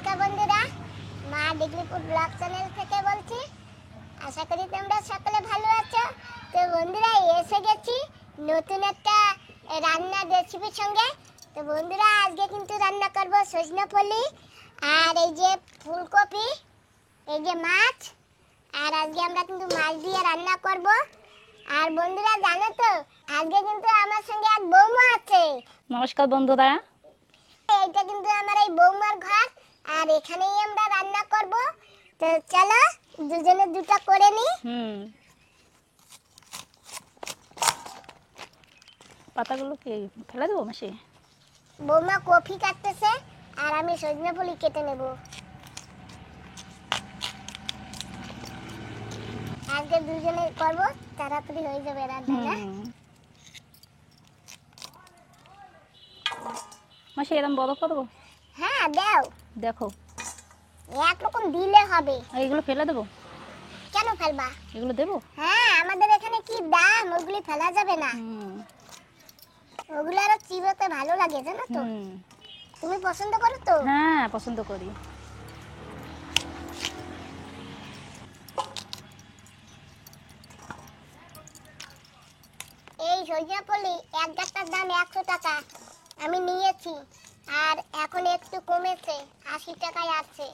নমস্কার বন্ধুরা, মা ডিগ্রিপুর ব্লগ চ্যানেল থেকে বলছি। আশা করি তোমরা সকলে ভালো আছো। তো বন্ধুরা, এসে গেছি নতুন একটা রান্নার রেসিপির সঙ্গে। তো বন্ধুরা, আজকে কিন্তু রান্না করব সজনে ফুলি আর এই যে ফুলকপি, এই যে মাছ। আর আজকে আমরা কিন্তু মাছ দিয়ে রান্না করব। আর বন্ধুরা জানো তো, আজকে কিন্তু আমার সঙ্গে এক বৌমা আছে। নমস্কার বন্ধুরা। এইটা কিন্তু আমার এই বৌমার ঘর, আর এখানেই আমরা রান্না করব। তো চলো দুজনে দুটো করে নি। পাতাগুলো কি ফেলে দেবো মাসি? বৌমা কফি কাটতেছে আর আমি সজনে ফুল কেটে নেব। আজকে দুজনে করব, তাড়াতাড়ি হয়ে যাবে রান্না। মাসি এরকম বড় করবো? হ্যাঁ দাও, দেখো একরকম দিলে হবে। আর এগুলো ফেলে দেবো? কেন ফেলবা? এগুলো দেবো? হ্যাঁ, আমাদের এখানে কি দাম, ওগুলি ফেলা যাবে না। ওগুলো আরো চিবোতে ভালো লাগে, জানো তো। তুমি পছন্দ করো তো? হ্যাঁ, পছন্দ করি। এই সজনে ফুলি এক গাছটার দাম 100 টাকা আমি নিয়েছি, আর এখন একটু কমেছে, 80 টাকায় আছে।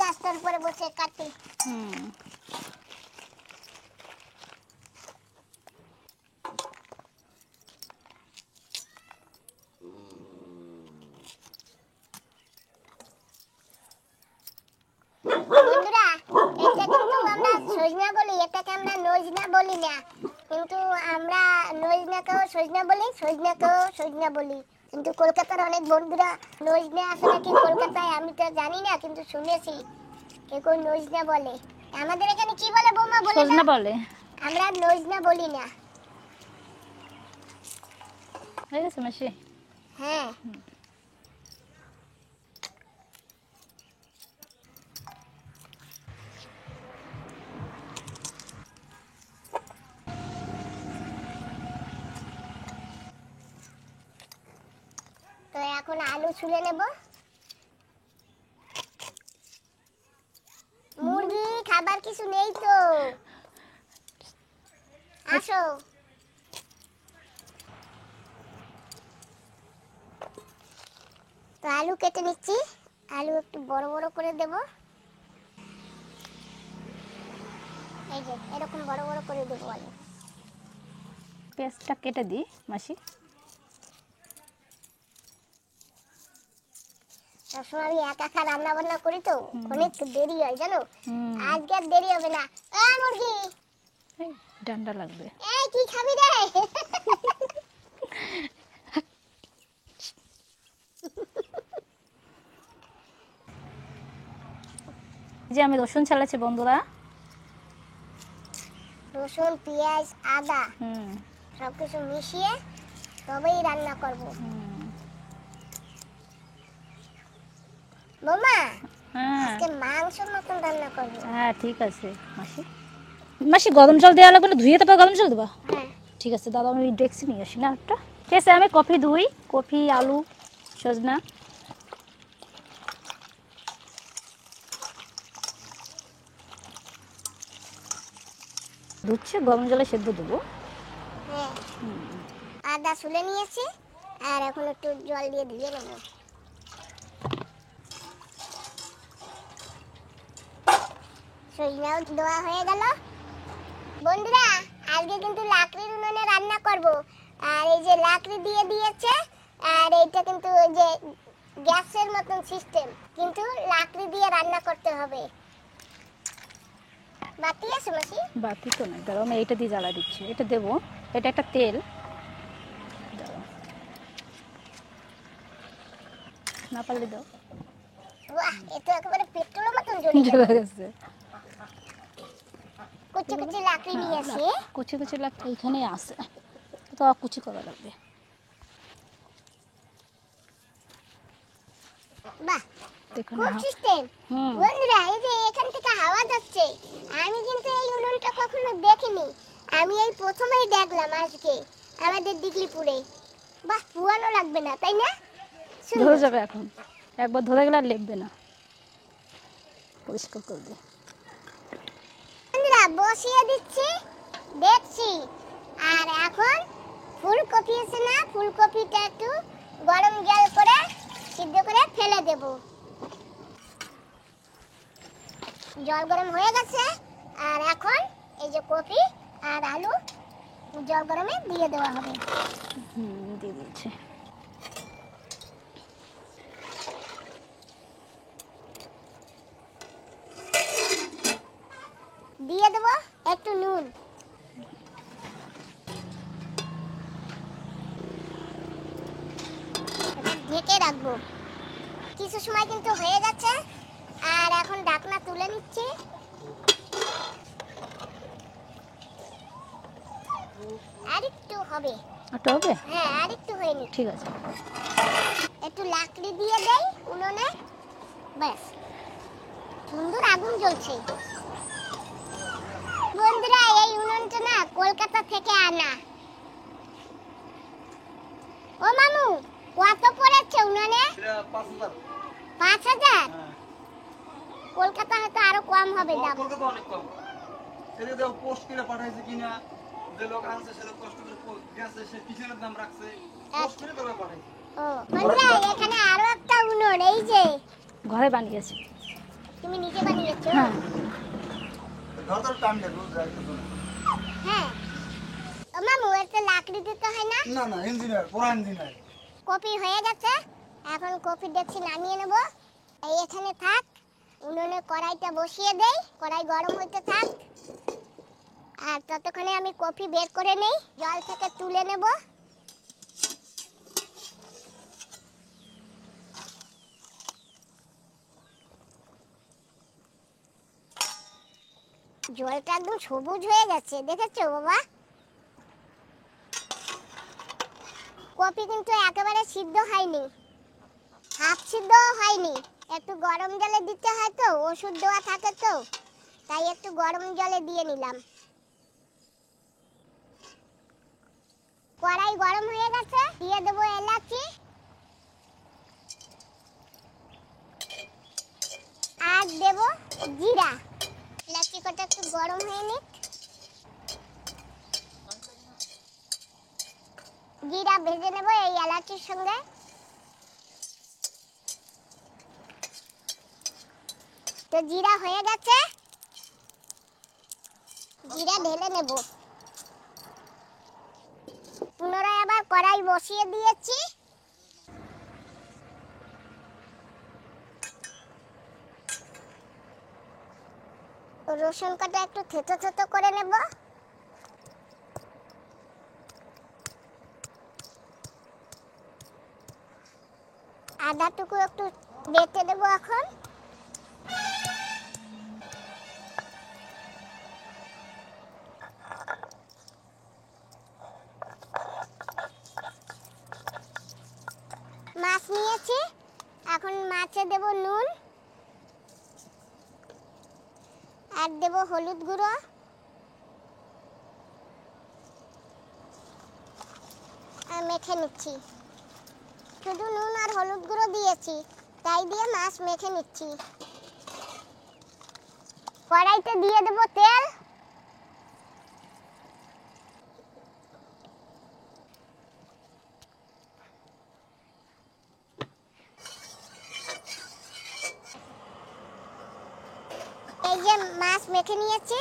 গাছটার উপরে বসে কাটি। বন্ধুরা, এটা কিন্তু আমরা সজনা বলি, এটাকে আমরা নজনা বলি না। কিন্তু আমরা নজনাকেও সজনা বলি, সজনাকেও সজনা বলি। কিন্তু কলকাতার অনেক বন্ধুরা নজনা আছে নাকি কলকাতায়, আমি তো জানি না, কিন্তু শুনেছি কেউ নজনা বলে। আমাদের এখানে কি বলে বৌমা, বলে সজনা না? বলে। আমরা নজনা বলি না। হয়ে গেছে মাসি? হ্যাঁ। তো এখন আলু ছুলে নেব। মুরগি খাবার কিছু নেই তো, আসো। তো আলু কেটে নিচ্ছি, আলু একটু বড় বড় করে দেব। এই যে এরকম বড় বড় করে দেব আলু। পেঁয়াজটা কেটে দিই মাসি। সবসময় আমি একা একা রান্না বান্না করি তো অনেক দেরি হয়, জানো। আজকে আর দেরি হবে না। মুরগি ডান্ডা লাগবে। এই কি খাবি রে? যে আমি রসুন ছাড়াচ্ছি বন্ধুরা। রসুন, পেঁয়াজ, আদা সবকিছু মিশিয়ে তবেই রান্না করব। বৌমা, আজকে মাংসের মতন রান্না করব। হ্যাঁ ঠিক আছে মাসি। মাসি গরম জল দেওয়া লাগবে না? ধুয়ে তারপর গরম জল দেবা? হ্যাঁ। ঠিক আছে দাদা, আমি ডেক্সি নিয়ে আসি না একটা। ঠিক আছে, আমি কফি ধুই, কফি, আলু, সজনা। ধুচ্ছে, গরম জলে সেদ্ধ দেবো। হ্যাঁ, আদা ছুলে নিয়েছি, আর এখন একটু জল দিয়ে ধুয়ে নেব। সজনাও দেওয়া হয়ে গেল। বন্ধুরা, আজকে কিন্তু লাকড়ির উনুনে রান্না করব। আর এই যে লাকড়ি দিয়ে দিয়েছে, আর এইটা কিন্তু ওই যে গ্যাসের মতন সিস্টেম, কিন্তু লাকড়ি দিয়ে রান্না করতে হবে। বাতি আছে মাসি? বাতি তো নাই, দাঁড়াও আমি এইটা দিয়ে জ্বালা দিচ্ছি। এটা দেবো, এটা একটা তেল। না পারলে দাও। বাহ, এটা একেবারে পেট্রোলের মতন জ্বলে গেছে। কুচি কুচি লাকড়ি নিয়ে আসি। কুচি কুচি লাকড়ি এখানেই আছে, তো কুচি করা লাগবে। বাহ, দেখুন খুব সিস্টেম। বন্ধুরা, এই যে এখান থেকে হাওয়া যাচ্ছে, আমি কিন্তু এই উনুনটা কখনো দেখিনি। আমি এই প্রথমেই দেখলাম আজকে আমাদের দিগলিপুরে। বাহ, পুরানো লাগবে না তাই না? ধরে যাবে এখন, একবার ধরে গেলে আর লেখবে না। পরিষ্কার করে দে। বন্ধুরা বসিয়ে দিচ্ছি, দেখছি। আর এখন ফুলকপি আছে না, ফুলকপিটা একটু গরম জল করে সিদ্ধ করে ফেলে দেব। জল গরম হয়ে গেছে, আর এখন এই যে কপি আর আলু জল গরমে দিয়ে দেওয়া হবে। দিয়ে দিচ্ছি। দিয়ে দেব একটু নুন। ঢেকে রাখবো। কিছু সময় কিন্তু হয়ে গেছে, আর এখন ঢাকনা তুলে নিচ্ছি। আরেকটু হবে। ওটা হবে? হ্যাঁ, আরেকটু হয়নি। ঠিক আছে। একটু লাকড়ি দিয়ে দেই উনুনে, ব্যাস। সুন্দর আগুন জ্বলছে। বন্ধুরা এই উনুনটা না কলকাতা থেকে আনা। ও মামু, কত পড়েছে উনুনে? 5,000। কলকাতা হয়তো আরো কম হবে দাম। কলকাতা অনেক কম। এদিকে দেখো পোস্ট করে পাঠাইছে কিনা, যে লোক আনছে সে লোক কষ্ট করে গেছে, সে কিচেনের দাম রাখছে, পোস্ট করে তবে পাঠাইছে। ও বন্ধুরা, এখানে আরো একটা উনুন, এই যে ঘরে বানিয়েছি। তুমি নিজে বানিয়েছো? হ্যাঁ। ধর টাইম লাগবে যাইতে তো না। হ্যাঁ। ও মামু, এতে লাকড়ি দিতে হয় না? না না, ইঞ্জিনিয়ার, পুরা ইঞ্জিনিয়ার। কপি হয়ে গেছে, এখন কপি দেখছি নামিয়ে নেব। এই এখানে থাক, উনুনে কড়াইটা বসিয়ে দেই, কড়াই গরম হইতে থাক। আর ততক্ষণে আমি কপি বের করে নেই, জল থেকে তুলে নেব। জলটা একদম সবুজ হয়ে গেছে, দেখেছো বাবা? কপি কিন্তু একেবারে সিদ্ধ হয়নি, হাফ সিদ্ধ হয়নি। একটু গরম জলে দিতে হয় তো, ওষুধ দেওয়া থাকে তো, তাই একটু গরম জলে দিয়ে নিলাম। কড়াই গরম হয়ে গেছে, দিয়ে দেবো এলাচি আর দেব জিরা। এলাচি কটা একটু গরম হয়ে নিক। জিরা ভেজে নেব এই এলাচির সঙ্গে। তো জিরা হয়ে গেছে, জিরা ঢেলে নেব। পুনরায় আবার কড়াই বসিয়ে দিয়েছি। রসুন কাটা একটু থেতো থেতো করে নেব। আদাটুকু একটু বেটে দেবো এখন। মাছ নিয়েছি, এখন মাছে দেব নুন আর দেব হলুদ গুঁড়ো আর মেখে নিচ্ছি। শুধু নুন আর হলুদ গুঁড়ো দিয়েছি, তাই দিয়ে মাছ মেখে নিচ্ছি। কড়াইতে দিয়ে দেব তেল। এই যে মাছ মেখে নিয়েছি,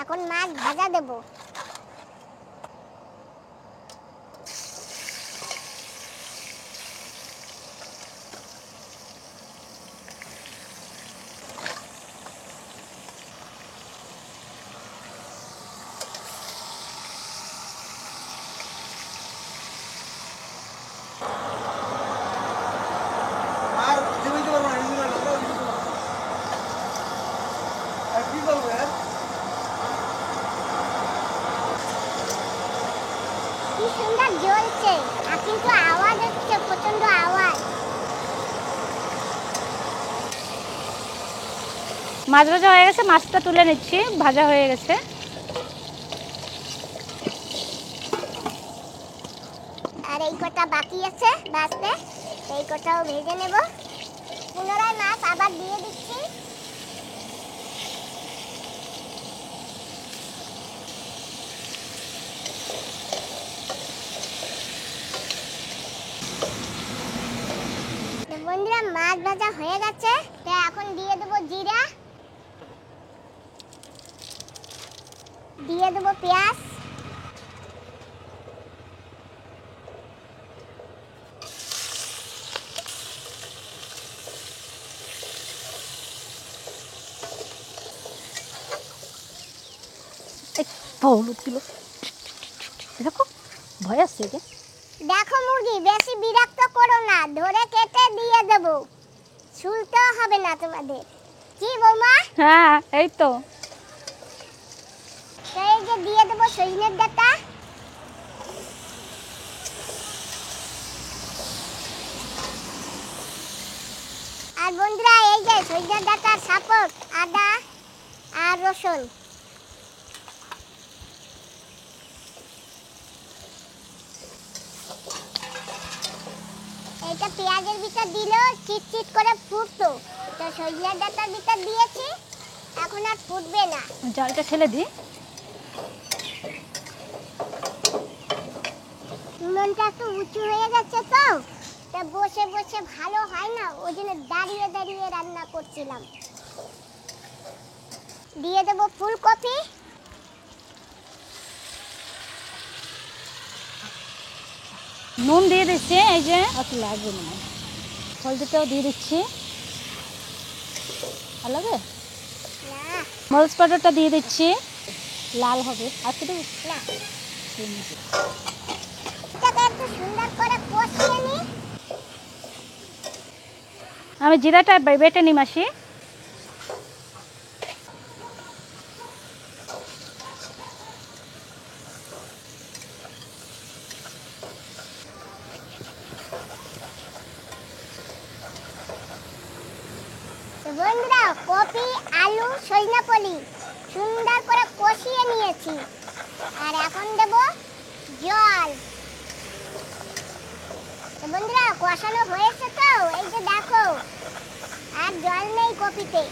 এখন মাছ ভাজা দেব। আর জীবিত পারবো না, ইঞ্জিনিয়ার লোক আর কি বলবে? কি সুন্দর জ্বলছে, আর কিন্তু আওয়াজ হচ্ছে, প্রচন্ড আওয়াজ। মাছ ভাজা হয়ে গেছে, মাছটা তুলে নিচ্ছি, ভাজা হয়ে গেছে। আর এই কটা বাকি আছে ভাজতে, এই কটাও ভেজে নেব। পুনরায় মাছ আবার দিয়ে দিচ্ছি। বন্ধুরা মাছ ভাজা হয়ে গেছে, তো এখন দিয়ে দেবো জিরা, দিয়ে দেবো পেঁয়াজ, হলুদ কিলো দেখো, ভয় আসছে যে। দেখো মুরগি বেশি বিরক্ত করো না, ধরে কেটে দিয়ে দেবো, ছুলতেও হবে না তোমাদের। কি বৌমা? হ্যাঁ এই তো। তো এই যে দিয়ে দেবো সজনের ডাঁটা, আর বন্ধুরা এই যে সজনের ডাঁটার সাপোর্ট আদা আর রসুন। এটা পেঁয়াজের ভিতর দিলেও চিটচিট করে ফুটতো, তো সজনের ডাঁটার ভিতর দিয়েছি, এখন আর ফুটবে না। জালটা ঠেলে দিই। উনুনটা একটু উঁচু হয়ে গেছে তো, তা বসে বসে ভালো হয় না, ওই জন্য দাঁড়িয়ে দাঁড়িয়ে রান্না করছিলাম। দিয়ে দেবো ফুলকপি, নুন দিয়ে দিচ্ছি, এই যে অত লাগবে না, হলদিটাও দিয়ে দিচ্ছি। ভালো লাগে, না মরিচ পাউডারটা দিয়ে দিচ্ছি, লাল হবে। আজকে দেবো না, এটাকে একটু সুন্দর করে কষিয়ে নিই। আমি জিরাটা বেটে নিই মাসি। তো বন্ধুরা কপি আলু সজনা পলি সুন্দর করে কষিয়ে নিয়েছি, আর এখন দেব জল। তো বন্ধুরা কষানো হয়েছে তো, এই যে দেখো আর জল নেই কপিতে।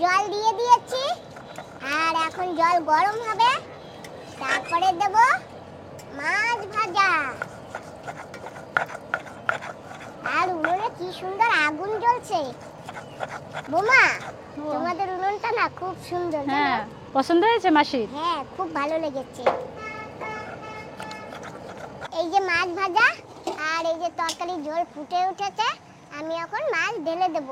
জল দিয়ে দিয়েছি, আর এখন জল গরম হবে, তারপরে দেব মাছ ভাজা। আর উনুনে কি সুন্দর আগুন জ্বলছে। বোমা তোমাদের উনুনটা না খুব সুন্দর, হ্যাঁ জানো? পছন্দ হয়েছে মাসি? হ্যাঁ খুব ভালো লেগেছে। এই যে মাছ ভাজা আর এই যে তরকারি ঝোল ফুটে উঠেছে, আমি এখন মাছ ঢেলে দেব।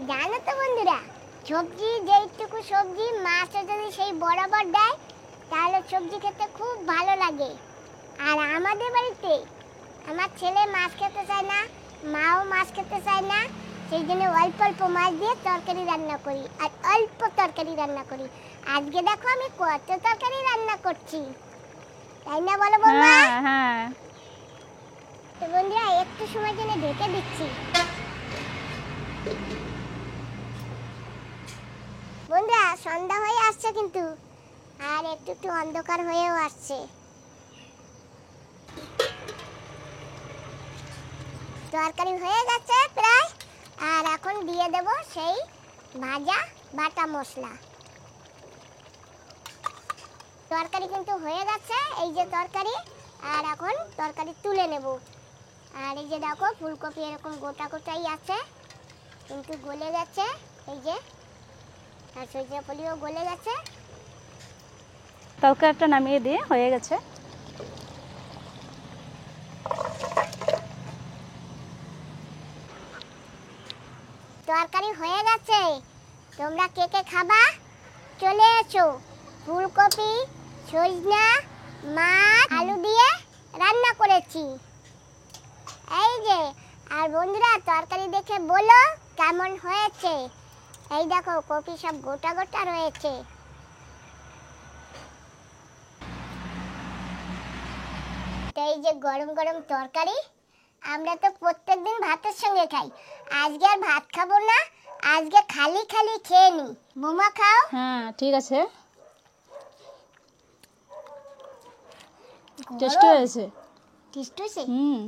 জানো তো বন্ধুরা, সবজি যেইটুকু সবজি মাছটা যদি সেই বরাবর দেয়, তাহলে সবজি খেতে খুব ভালো লাগে। আর আমাদের বাড়িতে আমার ছেলে মাছ খেতে চায় না, মাও মাছ খেতে চায় না, সেই জন্য অল্প অল্প মাছ দিয়ে তরকারি রান্না করি, আর অল্প তরকারি রান্না করি। আজকে দেখো আমি কত তরকারি রান্না করছি, তাই না বলো বৌমা? হ্যাঁ হ্যাঁ। তো বন্ধুরা একটু সময় জন্য ঢেকে দিচ্ছি। বন্ধুরা সন্ধ্যা হয়ে আসছে কিন্তু, আর একটু একটু অন্ধকার হয়েও আসছে। তরকারি হয়ে গেছে প্রায়, আর এখন দিয়ে দেব সেই ভাজা বাটা মশলা। তরকারি কিন্তু হয়ে গেছে, এই যে তরকারি, আর এখন তরকারি তুলে নেব। আর এই যে দেখো ফুলকপি এরকম গোটা গোটাই আছে, কিন্তু গলে গেছে, এই যে, আর সজনে ফুলও গলে গেছে। তরকারিটা নামিয়ে দিয়ে হয়ে গেছে। তরকারি হয়ে গেছে, তোমরা কে কে খাবা চলে এসো। ফুলকপি সজনা মাছ আলু দিয়ে রান্না করেছি, এই যে। আর বন্ধুরা তরকারি দেখে বলো কেমন হয়েছে। এই দেখো কপি সব গোটা গোটা রয়েছে। তো এই যে গরম গরম তরকারি, আমরা তো প্রত্যেকদিন ভাতের সঙ্গে খাই, আজকে আর ভাত খাবো না, আজকে খালি খালি খেয়ে নি। বোমা খাও। হ্যাঁ ঠিক আছে, টেস্ট হয়েছে। টেস্ট হয়েছে? হুম,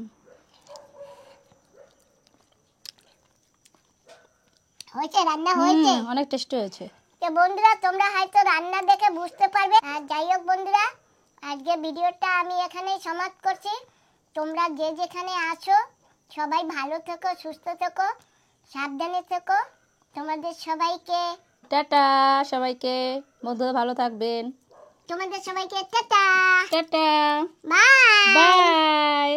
হয়েছে, রান্না হয়েছে। অনেক টেস্ট হয়েছে। তো বন্ধুরা তোমরা হয়তো রান্না দেখে বুঝতে পারবে। আর যাই হোক বন্ধুরা, আজকে ভিডিওটা আমি এখানেই সমাপ্ত করছি। তোমরা যে যেখানে আছো সবাই ভালো থেকো, সুস্থ থেকো, সাবধানে থেকো। তোমাদের সবাইকে টাটা সবাইকে, বন্ধুরা ভালো থাকবেন। তোমাদের সবাইকে টাটা, টাটা, বাই। বাই।